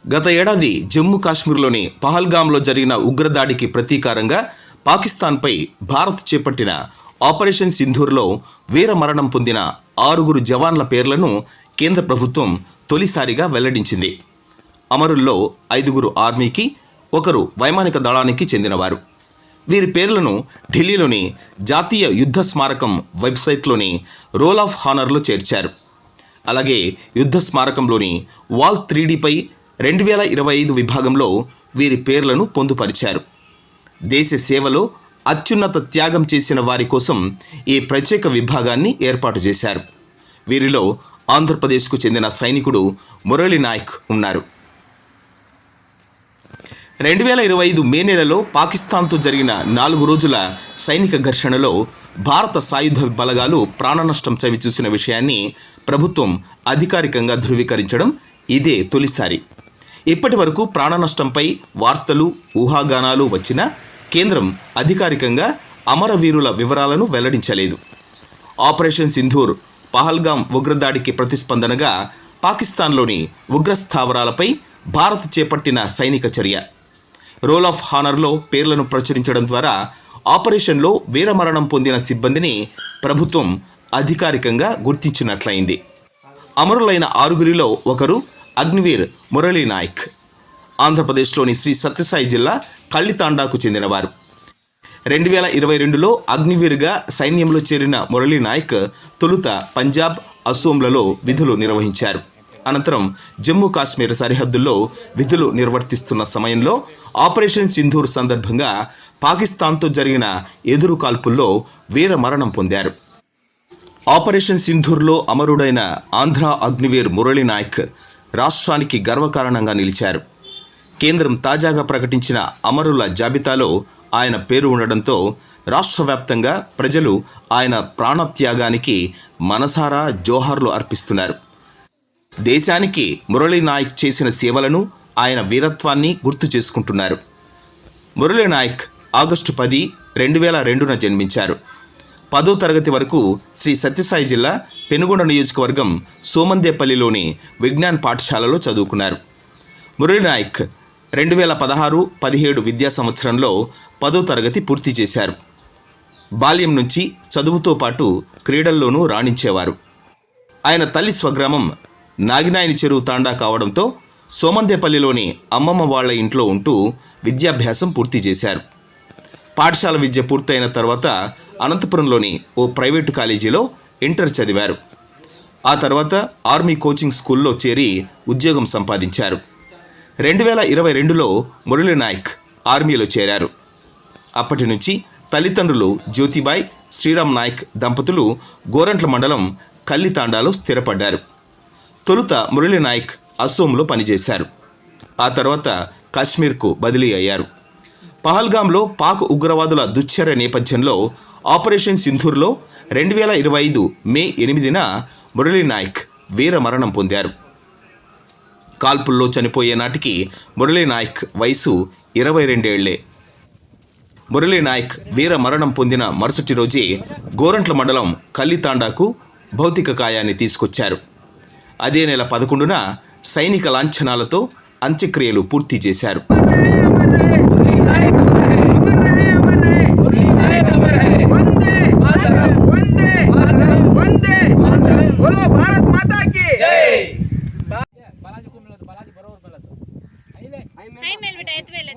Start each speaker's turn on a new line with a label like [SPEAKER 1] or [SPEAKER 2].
[SPEAKER 1] గత ఏడాది జమ్మూ కాశ్మీర్లోని పహల్గామ్లో జరిగిన ఉగ్రదాడికి ప్రతీకారంగా పాకిస్తాన్పై భారత్ చేపట్టిన ఆపరేషన్ సింధూర్లో వీరమరణం పొందిన 6 జవాన్ల పేర్లను కేంద్ర ప్రభుత్వం తొలిసారిగా వెల్లడించింది. అమరుల్లో 5 ఆర్మీకి, 1 వైమానిక దళానికి చెందినవారు. వీరి పేర్లను ఢిల్లీలోని జాతీయ యుద్ధ స్మారకం వెబ్సైట్లోని రోల్ ఆఫ్ హానర్లో చేర్చారు. అలాగే యుద్ధ స్మారకంలోని వాల్ 3Dపై 2025 విభాగంలో వీరి పేర్లను పొందుపరిచారు. దేశ సేవలో అత్యున్నత త్యాగం చేసిన వారి కోసం ఈ ప్రత్యేక విభాగాన్ని ఏర్పాటు చేశారు. వీరిలో ఆంధ్రప్రదేశ్కు చెందిన సైనికుడు మురళీ నాయక్ ఉన్నారు. 2025 మే నెలలో పాకిస్తాన్తో జరిగిన 4 రోజుల సైనిక ఘర్షణలో భారత సాయుధ బలగాలు ప్రాణనష్టం చవిచూసిన విషయాన్ని ప్రభుత్వం అధికారికంగా ధృవీకరించడం ఇదే తొలిసారి. ఇప్పటి వరకు ప్రాణనష్టంపై వార్తలు, ఊహాగానాలు వచ్చినా కేంద్రం అధికారికంగా అమరవీరుల వివరాలను వెల్లడించలేదు. ఆపరేషన్ సింధూర్ పహల్గామ్ ఉగ్రదాడికి ప్రతిస్పందనగా పాకిస్తాన్లోని ఉగ్రస్థావరాలపై భారత్ చేపట్టిన సైనిక చర్య. రోల్ ఆఫ్ హానర్లో పేర్లను ప్రచురించడం ద్వారా ఆపరేషన్లో వీరమరణం పొందిన సిబ్బందిని ప్రభుత్వం అధికారికంగా గుర్తించినట్లయింది. అమరులైన 6 ఒకరు అగ్నివీర్ మురళీ నాయక్. ఆంధ్రప్రదేశ్లోని శ్రీ సత్యసాయి జిల్లా కళ్ళితాండాకు చెందినవారు. 2022లో అగ్నివీర్గా సైన్యంలో చేరిన మురళీ నాయక్ తొలుత పంజాబ్, అసోంలలో విధులు నిర్వహించారు. అనంతరం జమ్మూ కాశ్మీర్ సరిహద్దుల్లో విధులు నిర్వర్తిస్తున్న సమయంలో ఆపరేషన్ సింధూర్ సందర్భంగా పాకిస్తాన్తో జరిగిన ఎదురు కాల్పుల్లో వీరమరణం పొందారు. ఆపరేషన్ సింధూర్లో అమరుడైన ఆంధ్ర అగ్నివీర్ మురళీ నాయక్ రాష్ట్రానికి గర్వకారణంగా నిలిచారు. కేంద్రం తాజాగా ప్రకటించిన అమరుల జాబితాలో ఆయన పేరు ఉండడంతో రాష్ట్ర వ్యాప్తంగా ప్రజలు ఆయన ప్రాణత్యాగానికి మనసారా జోహార్లు అర్పిస్తున్నారు. దేశానికి మురళీ నాయక్ చేసిన సేవలను, ఆయన వీరత్వాన్ని గుర్తు చేసుకుంటున్నారు. మురళీ నాయక్ ఆగస్టు 10, 2002న జన్మించారు. 10వ తరగతి వరకు శ్రీ సత్యసాయి జిల్లా పెనుగొండ నియోజకవర్గం సోమందేపల్లిలోని విజ్ఞాన్ పాఠశాలలో చదువుకున్నారు. మురళీ నాయక్ 2016-17 విద్యా సంవత్సరంలో 10వ తరగతి పూర్తి చేశారు. బాల్యం నుంచి చదువుతో పాటు క్రీడల్లోనూ రాణించేవారు. ఆయన తల్లి స్వగ్రామం నాగినాయని చెరువు తాండా కావడంతో సోమందేపల్లిలోని అమ్మమ్మ వాళ్ల ఇంట్లో ఉంటూ విద్యాభ్యాసం పూర్తి చేశారు. పాఠశాల విద్య పూర్తయిన తర్వాత అనంతపురంలోని ఓ ప్రైవేటు కాలేజీలో ఇంటర్ చదివారు. ఆ తర్వాత ఆర్మీ కోచింగ్ స్కూల్లో చేరి ఉద్యోగం సంపాదించారు. 2022లో మురళీ నాయక్ ఆర్మీలో చేరారు. అప్పటి నుంచి తల్లిదండ్రులు జ్యోతిబాయ్, శ్రీరామ్ నాయక్ దంపతులు గోరంట్ల మండలం కళ్ళితాండాలో స్థిరపడ్డారు. తొలుత మురళీ నాయక్ అసోంలో పనిచేశారు. ఆ తర్వాత కాశ్మీర్కు బదిలీ అయ్యారు. పహల్గామ్లో పాక్ ఉగ్రవాదుల దుశ్చర్య నేపథ్యంలో ఆపరేషన్ సింధూర్లో 2025 మే 8న మురళీ నాయక్ వీరమరణం పొందారు. కాల్పుల్లో చనిపోయే నాటికి మురళీ నాయక్ వయసు 22 ఏళ్లే. మురళీ నాయక్ వీరమరణం పొందిన మరుసటి రోజే గోరంట్ల మండలం కళ్ళితాండాకు భౌతిక కాయాన్ని తీసుకొచ్చారు. అదే నెల 11న సైనిక లాంఛనాలతో అంత్యక్రియలు పూర్తి చేశారు.
[SPEAKER 2] आई मेल बेटा ऐसे वेल